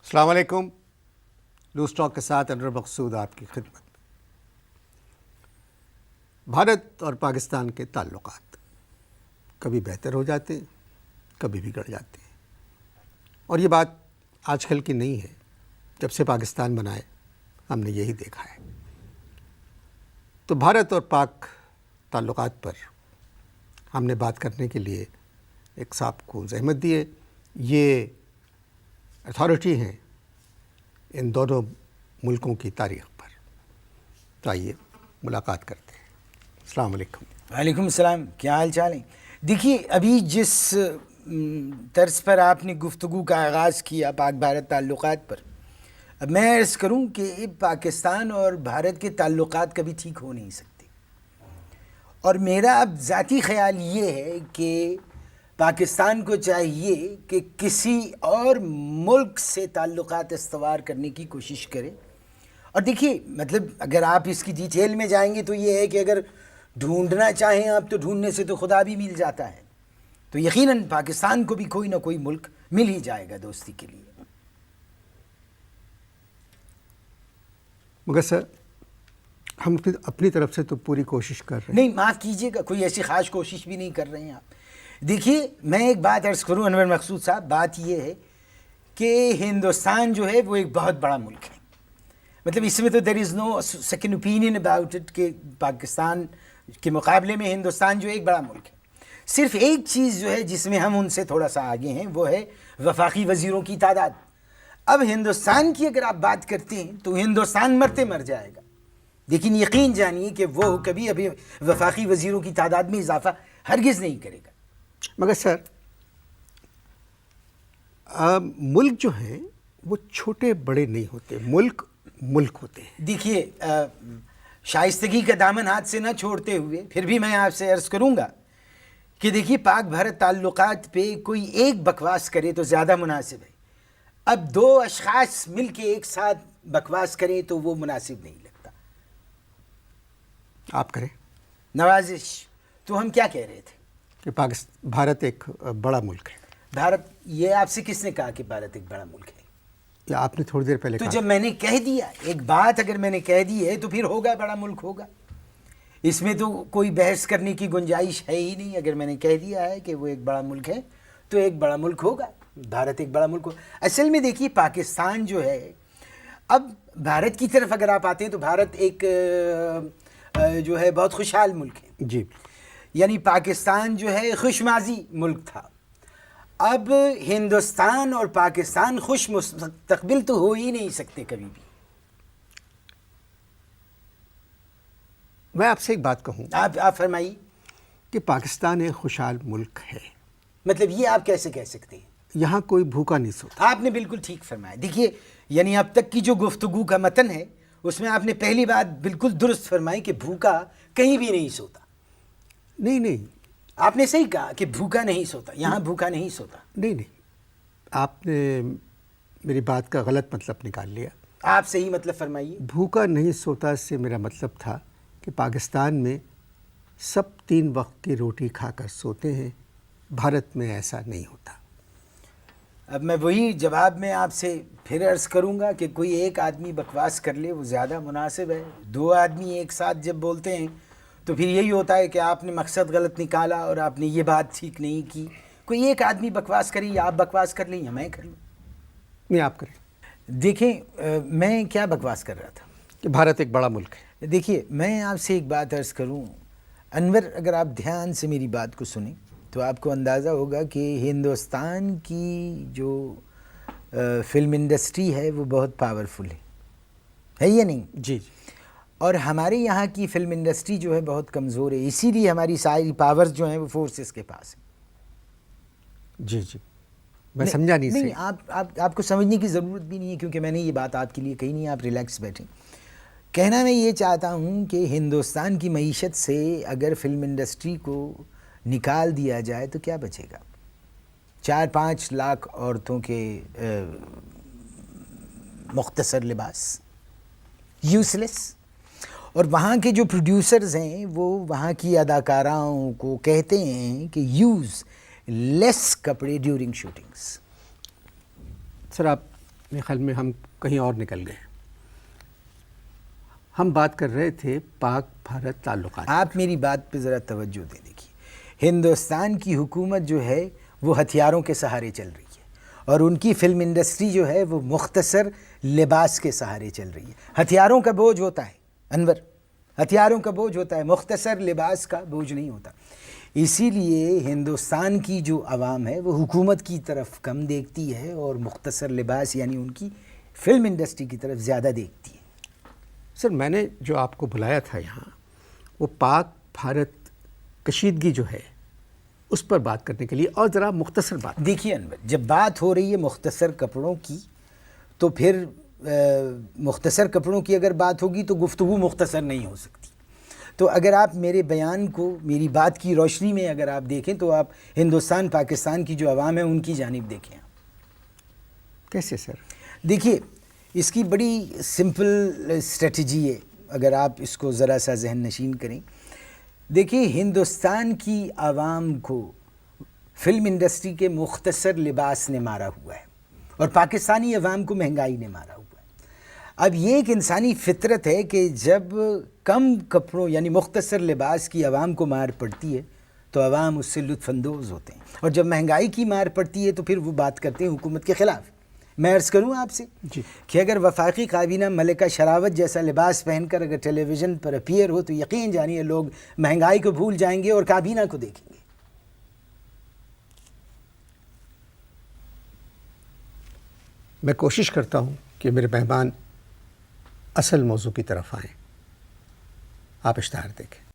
السلام علیکم. Loose talk کے ساتھ انور مقصود آپ کی خدمت میں. بھارت اور پاکستان کے تعلقات کبھی بہتر ہو جاتے ہیں، کبھی بگڑ جاتے ہیں، اور یہ بات آج کل کی نہیں ہے. جب سے پاکستان بنا ہے ہم نے یہی دیکھا ہے. تو بھارت اور پاک تعلقات پر ہم نے بات کرنے کے لیے ایک صاحب کو زحمت دی ہے. یہ اتھارٹی ہیں ان دونوں ملکوں کی تاریخ پر. تو آئیے ملاقات کرتے ہیں. السلام علیکم. وعلیکم السلام. کیا حال چال ہے؟ دیکھیے، ابھی جس طرز پر آپ نے گفتگو کا آغاز کیا پاک بھارت تعلقات پر، اب میں عرض کروں کہ پاکستان اور بھارت کے تعلقات کبھی ٹھیک ہو نہیں سکتے. اور میرا اب ذاتی خیال یہ ہے کہ پاکستان کو چاہیے کہ کسی اور ملک سے تعلقات استوار کرنے کی کوشش کرے. اور دیکھیے، مطلب اگر آپ اس کی ڈیٹیل میں جائیں گے تو یہ ہے کہ اگر ڈھونڈنا چاہیں آپ تو ڈھونڈنے سے تو خدا بھی مل جاتا ہے. تو یقیناً پاکستان کو بھی کوئی نہ کوئی ملک مل ہی جائے گا دوستی کے لیے. مگر سر، ہم اپنی طرف سے تو پوری کوشش کر رہے ہیں. نہیں، معاف کیجیے گا، کوئی ایسی خاص کوشش بھی نہیں کر رہے ہیں آپ. دیکھیے، میں ایک بات عرض کروں انور مقصود صاحب. بات یہ ہے کہ ہندوستان جو ہے وہ ایک بہت بڑا ملک ہے. مطلب اس میں تو دیر از نو سیکنڈ اوپینین اباؤٹ اٹ کہ پاکستان کے مقابلے میں ہندوستان جو ایک بڑا ملک ہے. صرف ایک چیز جو ہے جس میں ہم ان سے تھوڑا سا آگے ہیں وہ ہے وفاقی وزیروں کی تعداد. اب ہندوستان کی اگر آپ بات کرتے ہیں تو ہندوستان مرتے مر جائے گا، لیکن یقین جانیے کہ وہ کبھی ابھی وفاقی وزیروں کی تعداد میں اضافہ ہرگز نہیں کرے گا. مگر سر، ملک جو ہیں وہ چھوٹے بڑے نہیں ہوتے، ملک ملک ہوتے ہیں. دیکھیے، شائستگی کا دامن ہاتھ سے نہ چھوڑتے ہوئے پھر بھی میں آپ سے عرض کروں گا کہ دیکھیے، پاک بھارت تعلقات پہ کوئی ایک بکواس کرے تو زیادہ مناسب ہے. اب دو اشخاص مل کے ایک ساتھ بکواس کریں تو وہ مناسب نہیں لگتا. آپ کریں. نوازش. تو ہم کیا کہہ رہے تھے کہ بھارت ایک بڑا ملک ہے. بھارت، یہ آپ سے کس نے کہا کہ بھارت ایک بڑا ملک ہے؟ یا آپ نے تھوڑی دیر پہلے تو کہا. جب میں نے کہہ دیا ایک بات، اگر میں نے کہہ دی ہے تو پھر ہوگا بڑا ملک ہوگا. اس میں تو کوئی بحث کرنے کی گنجائش ہے ہی نہیں. اگر میں نے کہہ دیا ہے کہ وہ ایک بڑا ملک ہے تو ایک بڑا ملک ہوگا. بھارت ایک بڑا ملک ہوگا. اصل میں دیکھیے، پاکستان جو ہے، اب بھارت کی طرف اگر آپ آتے ہیں تو بھارت ایک جو ہے بہت خوشحال ملک ہے. جی. یعنی پاکستان جو ہے خوش ماضی ملک تھا. اب ہندوستان اور پاکستان خوش مستقبل تو ہو ہی نہیں سکتے کبھی بھی. میں آپ سے ایک بات کہوں. آپ فرمائیے. کہ پاکستان ایک خوشحال ملک ہے. مطلب یہ آپ کیسے کہہ سکتے ہیں؟ یہاں کوئی بھوکا نہیں سوتا. آپ نے بالکل ٹھیک فرمایا. دیکھیے، یعنی اب تک کی جو گفتگو کا متن ہے اس میں آپ نے پہلی بات بالکل درست فرمائی کہ بھوکا کہیں بھی نہیں سوتا. نہیں، آپ نے صحیح کہا کہ بھوکا نہیں سوتا. یہاں بھوکا نہیں سوتا. نہیں، آپ نے میری بات کا غلط مطلب نکال لیا. آپ صحیح مطلب فرمائیے. بھوکا نہیں سوتا سے میرا مطلب تھا کہ پاکستان میں سب 3 وقت کی روٹی کھا کر سوتے ہیں. بھارت میں ایسا نہیں ہوتا. اب میں وہی جواب میں آپ سے پھر عرض کروں گا کہ کوئی ایک آدمی بکواس کر لے وہ زیادہ مناسب ہے. 2 آدمی ایک ساتھ جب بولتے ہیں تو پھر یہی ہوتا ہے کہ آپ نے مقصد غلط نکالا اور آپ نے یہ بات ٹھیک نہیں کی. کوئی ایک آدمی بکواس کرے، یا آپ بکواس کر لیں یا میں کر لوں. نہیں، آپ کریں. دیکھیں، میں کیا بکواس کر رہا تھا کہ بھارت ایک بڑا ملک ہے. دیکھیے، میں آپ سے ایک بات عرض کروں انور، اگر آپ دھیان سے میری بات کو سنیں تو آپ کو اندازہ ہوگا کہ ہندوستان کی جو فلم انڈسٹری ہے وہ بہت پاورفل ہے یا نہیں؟ جی. اور ہمارے یہاں کی فلم انڈسٹری جو ہے بہت کمزور ہے. اسی لیے ہماری ساری پاورز جو ہیں وہ فورسز کے پاس ہیں. جی. میں سمجھا نہیں. نہیں، آپ کو سمجھنے کی ضرورت بھی نہیں ہے، کیونکہ میں نے یہ بات آپ کے لیے کہی نہیں. آپ ریلیکس بیٹھیں. کہنا میں یہ چاہتا ہوں کہ ہندوستان کی معیشت سے اگر فلم انڈسٹری کو نکال دیا جائے تو کیا بچے گا؟ 4-5 لاکھ عورتوں کے مختصر لباس، یوزلیس. اور وہاں کے جو پروڈیوسرز ہیں وہ وہاں کی اداکاراؤں کو کہتے ہیں کہ یوز لیس کپڑے ڈیورنگ شوٹنگز. سر، آپ میرے خیال میں ہم کہیں اور نکل گئے. ہم بات کر رہے تھے پاک بھارت تعلقات. آپ میری بات پہ ذرا توجہ دیں. دیکھیے ہندوستان کی حکومت جو ہے وہ ہتھیاروں کے سہارے چل رہی ہے اور ان کی فلم انڈسٹری جو ہے وہ مختصر لباس کے سہارے چل رہی ہے. ہتھیاروں کا بوجھ ہوتا ہے انور، ہتھیاروں کا بوجھ ہوتا ہے، مختصر لباس کا بوجھ نہیں ہوتا. اسی لیے ہندوستان کی جو عوام ہے وہ حکومت کی طرف کم دیکھتی ہے اور مختصر لباس یعنی ان کی فلم انڈسٹری کی طرف زیادہ دیکھتی ہے. سر میں نے جو آپ کو بلایا تھا یہاں وہ پاک بھارت کشیدگی جو ہے اس پر بات کرنے کے لیے، اور ذرا مختصر بات. دیکھیے انور، جب بات ہو رہی ہے مختصر کپڑوں کی تو پھر مختصر کپڑوں کی اگر بات ہوگی تو گفتگو مختصر نہیں ہو سکتی. تو اگر آپ میرے بیان کو میری بات کی روشنی میں اگر آپ دیکھیں تو آپ ہندوستان پاکستان کی جو عوام ہے ان کی جانب دیکھیں. کیسے سر؟ دیکھیے اس کی بڑی سمپل اسٹریٹجی ہے، اگر آپ اس کو ذرا سا ذہن نشین کریں. دیکھیے ہندوستان کی عوام کو فلم انڈسٹری کے مختصر لباس نے مارا ہوا ہے اور پاکستانی عوام کو مہنگائی نے مارا ہوا ہے. اب یہ ایک انسانی فطرت ہے کہ جب کم کپڑوں یعنی مختصر لباس کی عوام کو مار پڑتی ہے تو عوام اس سے لطف اندوز ہوتے ہیں، اور جب مہنگائی کی مار پڑتی ہے تو پھر وہ بات کرتے ہیں حکومت کے خلاف. میں عرض کروں آپ سے کہ اگر وفاقی کابینہ ملکہ شراوت جیسا لباس پہن کر اگر ٹیلی ویژن پر اپیئر ہو تو یقین جانیے لوگ مہنگائی کو بھول جائیں گے اور کابینہ کو دیکھیں گے. میں کوشش کرتا ہوں کہ میرے مہمان اصل موضوع کی طرف آئیں. آپ اشتہار دیکھیں.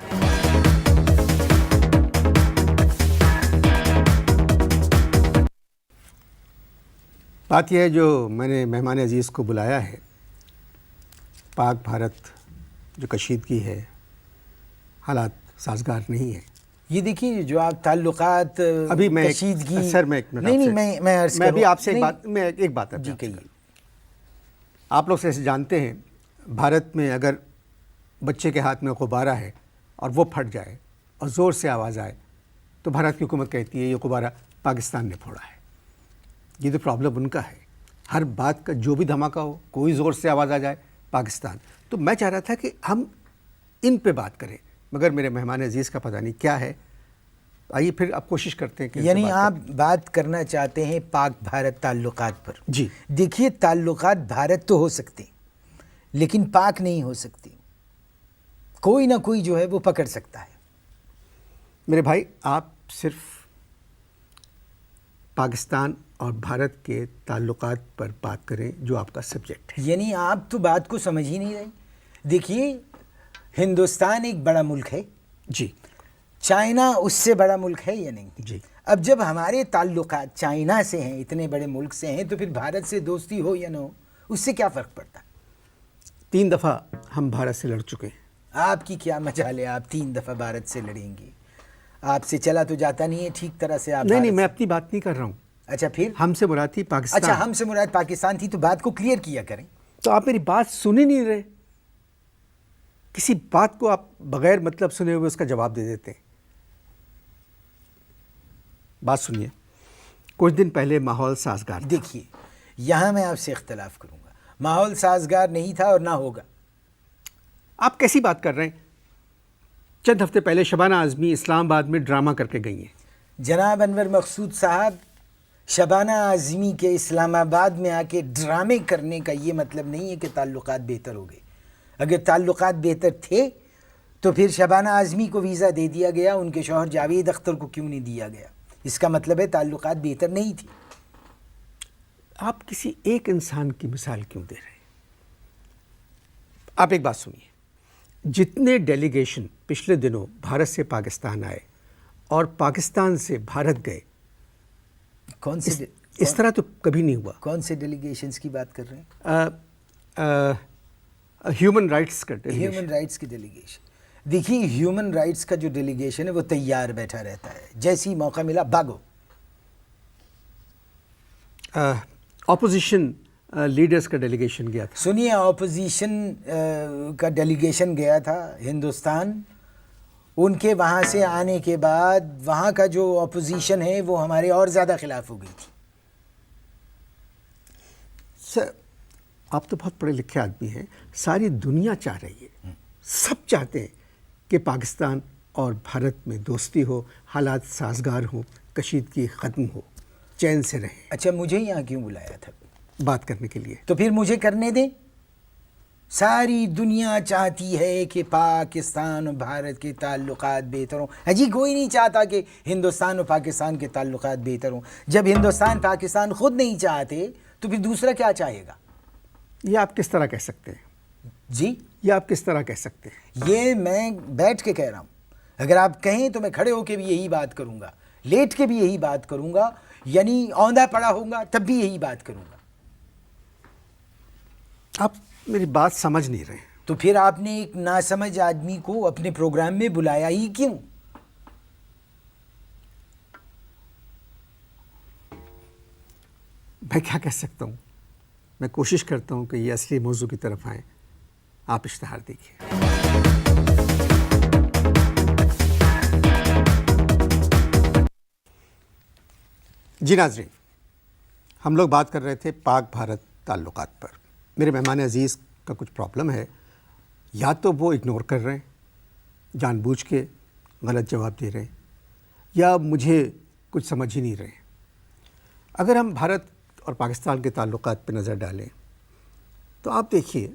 بات یہ ہے جو میں نے مہمان عزیز کو بلایا ہے، پاک بھارت جو کشیدگی ہے، حالات سازگار نہیں ہے. یہ دیکھیے جو آپ تعلقات ابھی میں کشیدگی سر میں ایک منٹ نہیں میں عرض میں ابھی کروں آپ سے ایک بات جی کہیے. آپ لوگ سے جانتے ہیں بھارت میں اگر بچے کے ہاتھ میں غبارہ ہے اور وہ پھٹ جائے اور زور سے آواز آئے تو بھارت کی حکومت کہتی ہے یہ غبارہ پاکستان نے پھوڑا ہے. یہ تو پرابلم ان کا ہے. ہر بات کا جو بھی دھماکہ ہو، کوئی زور سے آواز آ جائے پاکستان. تو میں چاہ رہا تھا کہ ہم ان پہ بات کریں، مگر میرے مہمان عزیز کا پتہ نہیں کیا ہے. آئیے پھر آپ کوشش کرتے ہیں کہ یعنی آپ بات کرنا چاہتے ہیں پاک بھارت تعلقات پر. جی دیکھیے تعلقات بھارت تو ہو سکتے لیکن پاک نہیں ہو سکتے. کوئی نہ کوئی جو ہے وہ پکڑ سکتا ہے. میرے بھائی آپ صرف پاکستان اور بھارت کے تعلقات پر بات کریں جو آپ کا سبجیکٹ ہے. یعنی آپ تو بات کو سمجھ ہی نہیں رہے. دیکھیے ہندوستان ایک بڑا ملک ہے، جی چائنا اس سے بڑا ملک ہے یا نہیں؟ جی. اب جب ہمارے تعلقات چائنا سے ہیں، اتنے بڑے ملک سے ہیں، تو پھر بھارت سے دوستی ہو یا نہ ہو اس سے کیا فرق پڑتا؟ 3 دفعہ ہم بھارت سے لڑ چکے ہیں. آپ کی کیا مجال ہے، آپ 3 دفعہ بھارت سے لڑیں گے؟ آپ سے چلا تو جاتا نہیں ہے ٹھیک طرح سے. آپ نہیں میں اپنی بات نہیں کر رہا ہوں. اچھا پھر ہم سے مراد تھی پاکستان. اچھا ہم سے مراد پاکستان تھی، تو بات کو کلیئر کیا کریں. تو آپ میری بات سن ہی نہیں رہے. کسی بات کو آپ بغیر مطلب سنے ہوئے اس کا جواب دے دیتے ہیں. بات سنیے. کچھ دن پہلے ماحول سازگار تھا. دیکھیے یہاں میں آپ سے اختلاف کروں گا. ماحول سازگار نہیں تھا اور نہ ہوگا. آپ کیسی بات کر رہے ہیں؟ چند ہفتے پہلے شبانہ اعظمی اسلام آباد میں ڈرامہ کر کے گئی ہیں. جناب انور مقصود صاحب، شبانہ اعظمی کے اسلام آباد میں آ کے ڈرامے کرنے کا یہ مطلب نہیں ہے کہ تعلقات بہتر ہو گئے. اگر تعلقات بہتر تھے تو پھر شبانہ اعظمی کو ویزا دے دیا گیا، ان کے شوہر جاوید اختر کو کیوں نہیں دیا گیا؟ اس کا مطلب ہے تعلقات بہتر نہیں تھی. آپ کسی ایک انسان کی مثال کیوں دے رہے ہیں؟ آپ ایک بات سنیے. جتنے ڈیلیگیشن پچھلے دنوں بھارت سے پاکستان آئے اور پاکستان سے بھارت گئے، کون سے اس طرح تو کبھی نہیں ہوا. کون سے ڈیلیگیشنز کی بات کر رہے ہیں؟ ہیومن رائٹس کا ہیومن رائٹس کی ڈیلیگیشن. دیکھیے ہیومن رائٹس کا جو ڈیلیگیشن ہے وہ تیار بیٹھا رہتا ہے، جیسی موقع ملا بھاگو. اپوزیشن لیڈرز کا ڈیلیگیشن گیا تھا. سنیے اپوزیشن کا ڈیلیگیشن گیا تھا ہندوستان. ان کے وہاں سے آنے کے بعد وہاں کا جو اپوزیشن ہے وہ ہمارے اور زیادہ خلاف ہو گئی تھی. سر آپ تو بہت پڑھے لکھے آدمی ہیں، ساری دنیا چاہ رہی ہے، سب چاہتے ہیں کہ پاکستان اور بھارت میں دوستی ہو، حالات سازگار ہوں، کشیدگی ختم ہو، چین سے رہیں. اچھا مجھے یہاں کیوں بلایا تھا؟ بات کرنے کے لیے. تو پھر مجھے کرنے دیں. ساری دنیا چاہتی ہے کہ پاکستان اور بھارت کے تعلقات بہتر ہوں. جی کوئی نہیں چاہتا کہ ہندوستان اور پاکستان کے تعلقات بہتر ہوں. جب ہندوستان پاکستان خود نہیں چاہتے تو پھر دوسرا کیا چاہے گا؟ یہ آپ کس طرح کہہ سکتے ہیں؟ جی یہ آپ کس طرح کہہ سکتے ہیں؟ یہ میں بیٹھ کے کہہ رہا ہوں. اگر آپ کہیں تو میں کھڑے ہو کے بھی یہی بات کروں گا، لیٹ کے بھی یہی بات کروں گا، یعنی اوندھا پڑا ہوں گا تب بھی یہی بات کروں گا. آپ میری بات سمجھ نہیں رہے ہیں. تو پھر آپ نے ایک ناسمجھ آدمی کو اپنے پروگرام میں بلایا ہی کیوں؟ میں کیا کہہ سکتا ہوں؟ میں کوشش کرتا ہوں کہ یہ اصلی موضوع کی طرف آئیں. آپ اشتہار دیکھیے. جی ناظرین، ہم لوگ بات کر رہے تھے پاک بھارت تعلقات پر. میرے مہمان عزیز کا کچھ پرابلم ہے، یا تو وہ اگنور کر رہے ہیں، جان بوجھ کے غلط جواب دے رہے ہیں، یا مجھے کچھ سمجھ ہی نہیں رہے. اگر ہم بھارت اور پاکستان کے تعلقات پہ نظر ڈالیں تو آپ دیکھیے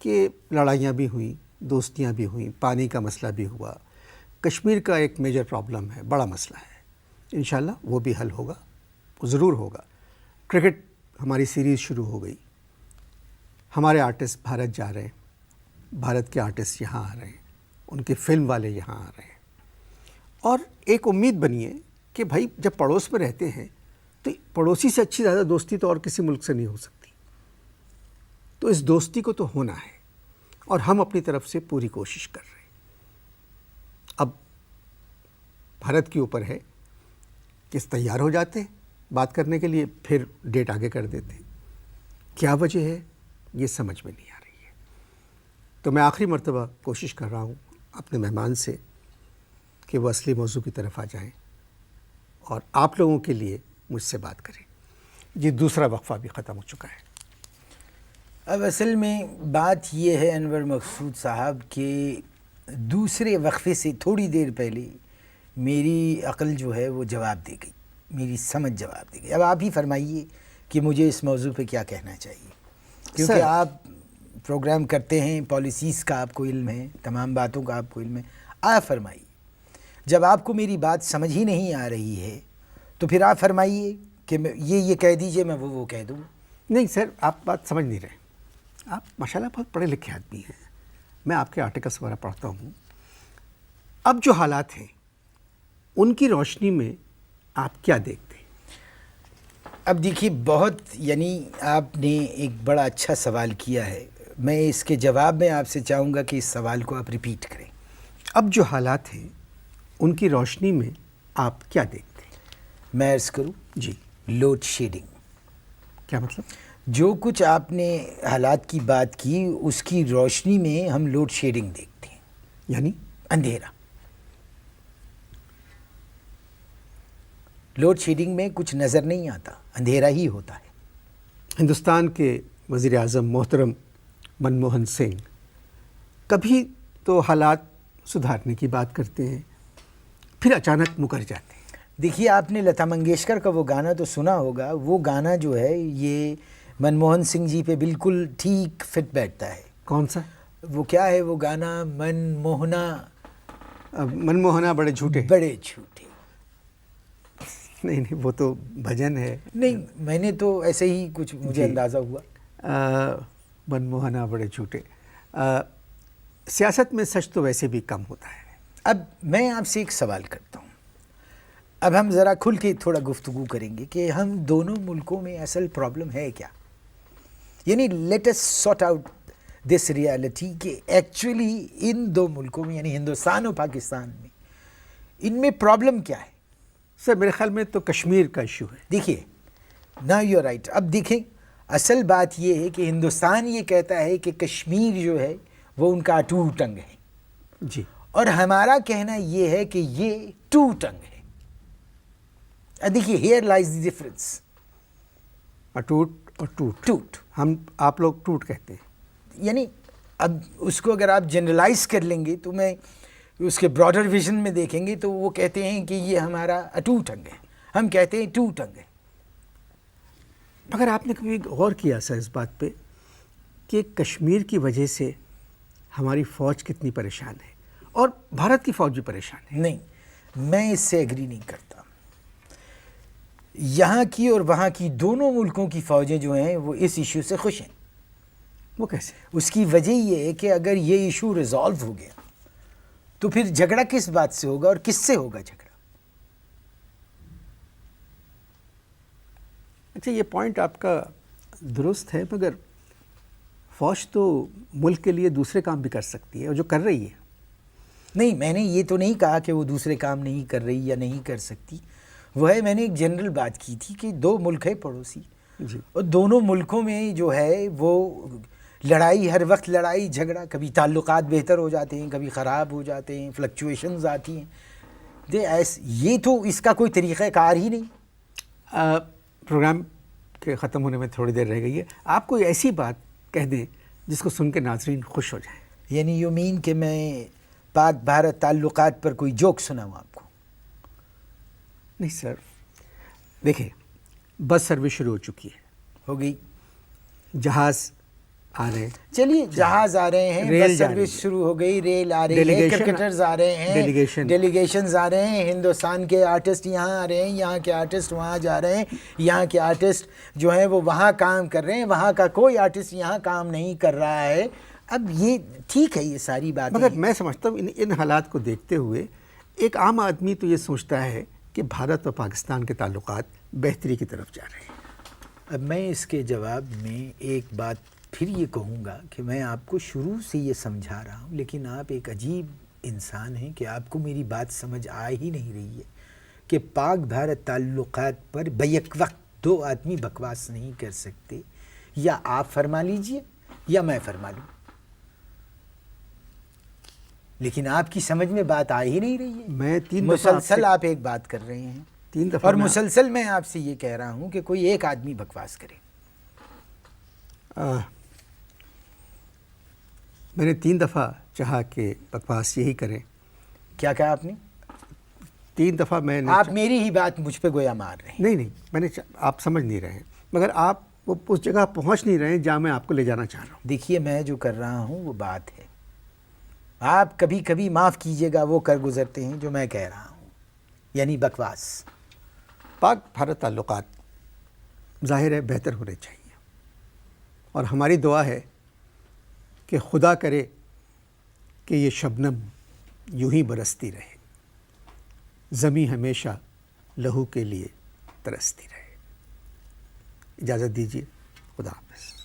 کہ لڑائیاں بھی ہوئیں، دوستیاں بھی ہوئیں، پانی کا مسئلہ بھی ہوا، کشمیر کا ایک میجر پرابلم ہے، بڑا مسئلہ ہے. انشاءاللہ وہ بھی حل ہوگا، وہ ضرور ہوگا. کرکٹ ہماری سیریز شروع ہو گئی، ہمارے آرٹسٹ بھارت جا رہے ہیں، بھارت کے آرٹسٹ یہاں آ رہے ہیں، ان کے فلم والے یہاں آ رہے ہیں. اور ایک امید بنی ہے کہ بھائی جب پڑوس میں رہتے ہیں تو پڑوسی سے اچھی زیادہ دوستی تو اور کسی ملک سے نہیں ہو سکتی. تو اس دوستی کو تو ہونا ہے اور ہم اپنی طرف سے پوری کوشش کر رہے ہیں. اب بھارت کے اوپر ہے کہ تیار ہو جاتے ہیں بات کرنے کے لیے، پھر ڈیٹ آگے کر دیتے ہیں. کیا وجہ ہے یہ سمجھ میں نہیں آ رہی ہے. تو میں آخری مرتبہ کوشش کر رہا ہوں اپنے مہمان سے کہ وہ اصلی موضوع کی طرف آ جائیں اور آپ لوگوں کے لیے مجھ سے بات کریں. جی دوسرا وقفہ بھی ختم ہو چکا ہے. اب اصل میں بات یہ ہے انور مقصود صاحب کہ دوسرے وقفے سے تھوڑی دیر پہلے میری عقل جو ہے وہ جواب دے گئی، میری سمجھ جواب دے گئی. اب آپ ہی فرمائیے کہ مجھے اس موضوع پہ کیا کہنا چاہیے، کیونکہ آپ پروگرام کرتے ہیں، پالیسیز کا آپ کو علم ہے، تمام باتوں کا آپ کو علم ہے. آپ فرمائیے. جب آپ کو میری بات سمجھ ہی نہیں آ رہی ہے تو پھر آپ فرمائیے کہ یہ کہہ دیجئے، میں وہ کہہ دوں. نہیں سر، آپ بات سمجھ نہیں رہے. آپ ماشاءاللہ بہت پڑھے لکھے آدمی ہیں، میں آپ کے آرٹیکلس وغیرہ پڑھتا ہوں. اب جو حالات ہیں ان کی روشنی میں آپ کیا دیکھتے ہیں؟ اب دیکھیے، بہت یعنی آپ نے ایک بڑا اچھا سوال کیا ہے. میں اس کے جواب میں آپ سے چاہوں گا کہ اس سوال کو آپ ریپیٹ کریں. اب جو حالات ہیں ان کی روشنی میں آپ کیا دیکھتے ہیں؟ میں عرض کروں؟ جی. Load shedding. کیا مطلب؟ جو کچھ آپ نے حالات کی بات کی اس کی روشنی میں ہم لوڈ شیڈنگ دیکھتے ہیں. یعنی اندھیرا. لوڈ شیڈنگ میں کچھ نظر نہیں آتا، اندھیرا ہی ہوتا ہے. ہندوستان کے وزیر اعظم محترم منموہن سنگھ کبھی تو حالات سدھارنے کی بات کرتے ہیں، پھر اچانک مکر جاتے ہیں. دیکھیے، آپ نے لتا منگیشکر کا وہ گانا تو سنا ہوگا. وہ گانا جو ہے یہ منموہن سنگھ جی پہ بالکل ٹھیک فٹ بیٹھتا ہے. کون سا؟ وہ کیا ہے وہ گانا؟ منموہنا بڑے جھوٹے. بڑے جھوٹے. نہیں وہ تو بھجن ہے. نہیں، میں نے تو ایسے ہی کچھ مجھے اندازہ ہوا. منموہنا بڑے جھوٹے. سیاست میں سچ تو ویسے بھی کم ہوتا ہے. اب میں آپ سے ایک سوال کرتا ہوں. اب ہم ذرا کھل کے تھوڑا گفتگو کریں گے کہ ہم دونوں ملکوں میں اصل پرابلم ہے کیا. یعنی let us sort out this reality کہ ایکچولی ان دو ملکوں میں یعنی ہندوستان اور پاکستان میں ان میں پرابلم کیا ہے. سر میرے خیال میں تو کشمیر کا ایشو ہے. دیکھیے، نا یو رائٹ. اب دیکھیں، اصل بات یہ ہے کہ ہندوستان یہ کہتا ہے کہ کشمیر جو ہے وہ ان کا اٹوٹ انگ ہے. جی. اور ہمارا کہنا یہ ہے کہ یہ ٹوٹ انگ ہے. دیکھیے، ہیئر لائز دی ڈفرنس. اٹوٹ اور ٹوٹ ٹوٹ. آپ لوگ ٹوٹ کہتے ہیں. یعنی اب اس کو اگر آپ جنرلائز کر لیں گے تو میں اس کے براڈر ویژن میں دیکھیں گے تو وہ کہتے ہیں کہ یہ ہمارا اٹوٹ انگ ہے. ہم کہتے ہیں ٹوٹ انگ ہے. مگر آپ نے کبھی غور کیا سر اس بات پہ کہ کشمیر کی وجہ سے ہماری فوج کتنی پریشان ہے اور بھارت کی فوج بھی پریشان ہے؟ نہیں، میں اس سے ایگری نہیں کرتا. یہاں کی اور وہاں کی دونوں ملکوں کی فوجیں جو ہیں وہ اس ایشو سے خوش ہیں. وہ کیسے؟ اس کی وجہ یہ ہے کہ اگر یہ ایشو ریزالو ہو گیا تو پھر جھگڑا کس بات سے ہوگا اور کس سے ہوگا جھگڑا؟ اچھا، یہ پوائنٹ آپ کا درست ہے، مگر فوج تو ملک کے لیے دوسرے کام بھی کر سکتی ہے اور جو کر رہی ہے. نہیں، میں نے یہ تو نہیں کہا کہ وہ دوسرے کام نہیں کر رہی یا نہیں کر سکتی. وہ ہے، میں نے ایک جنرل بات کی تھی کہ دو ملک ہے پڑوسی، جی. اور دونوں ملکوں میں جو ہے وہ لڑائی، ہر وقت لڑائی جھگڑا، کبھی تعلقات بہتر ہو جاتے ہیں، کبھی خراب ہو جاتے ہیں، فلکچویشنز آتی ہیں. یہ تو اس کا کوئی طریقہ کار ہی نہیں. پروگرام کے ختم ہونے میں تھوڑی دیر رہ گئی ہے. آپ کوئی ایسی بات کہہ دیں جس کو سن کے ناظرین خوش ہو جائیں. یعنی یو مین کہ میں پاک بھارت تعلقات پر کوئی جوک سناؤں آپ کو؟ نہیں سر، دیکھیں، بس سروس شروع ہو چکی ہے، ہو گئی. جہاز آ رہے ہیں، چلیے، جہاز آ رہے ہیں، ریل بس جا رہی سروس ہے، شروع ہو گئی، ریل آ رہی ہے، ڈیلیگیشن، کرکٹرز آ رہے ہیں، ڈیلیگیشنز آ رہے ہیں، ہندوستان کے آرٹسٹ یہاں آ رہے ہیں، یہاں کے آرٹسٹ وہاں جا رہے ہیں، یہاں کے آرٹسٹ جو ہیں وہ وہاں کام کر رہے ہیں، وہاں کا کوئی آرٹسٹ یہاں کام نہیں کر رہا ہے. اب یہ ٹھیک ہے، یہ ساری باتیں، مگر میں سمجھتا ہوں ان حالات کو دیکھتے ہوئے ایک عام آدمی تو یہ سوچتا ہے کہ بھارت اور پاکستان کے تعلقات بہتری کی طرف جا رہے ہیں. اب میں اس کے جواب میں ایک بات پھر یہ کہوں گا کہ میں آپ کو شروع سے یہ سمجھا رہا ہوں، لیکن آپ ایک عجیب انسان ہیں کہ آپ کو میری بات سمجھ آ ہی نہیں رہی ہے کہ پاک بھارت تعلقات پر بیک وقت دو آدمی بکواس نہیں کر سکتے. یا آپ فرما لیجئے یا میں فرما لوں، لیکن آپ کی سمجھ میں بات آ ہی نہیں رہی ہے. میں 3 دفعہ مسلسل آپ ایک بات کر رہے ہیں، 3 دفعہ اور مسلسل میں آپ سے یہ کہہ رہا ہوں کہ کوئی ایک آدمی بکواس کرے. میں نے 3 دفعہ چاہا کہ بکواس یہی کریں. کیا کہا آپ نے؟ 3 دفعہ میں نے آپ میری ہی بات مجھ پہ گویا مار رہے ہیں. نہیں، میں نے آپ سمجھ نہیں رہے ہیں، مگر آپ وہ اس جگہ پہنچ نہیں رہے ہیں جہاں میں آپ کو لے جانا چاہ رہا ہوں. دیکھیے، میں جو کر رہا ہوں وہ بات ہے، آپ کبھی کبھی معاف کیجئے گا وہ کر گزرتے ہیں جو میں کہہ رہا ہوں، یعنی بکواس. پاک بھارت تعلقات ظاہر ہے بہتر ہونے چاہیے، اور ہماری دعا ہے کہ خدا کرے کہ یہ شبنم یوں ہی برستی رہے، زمیں ہمیشہ لہو کے لیے ترستی رہے. اجازت دیجیے، خدا حافظ.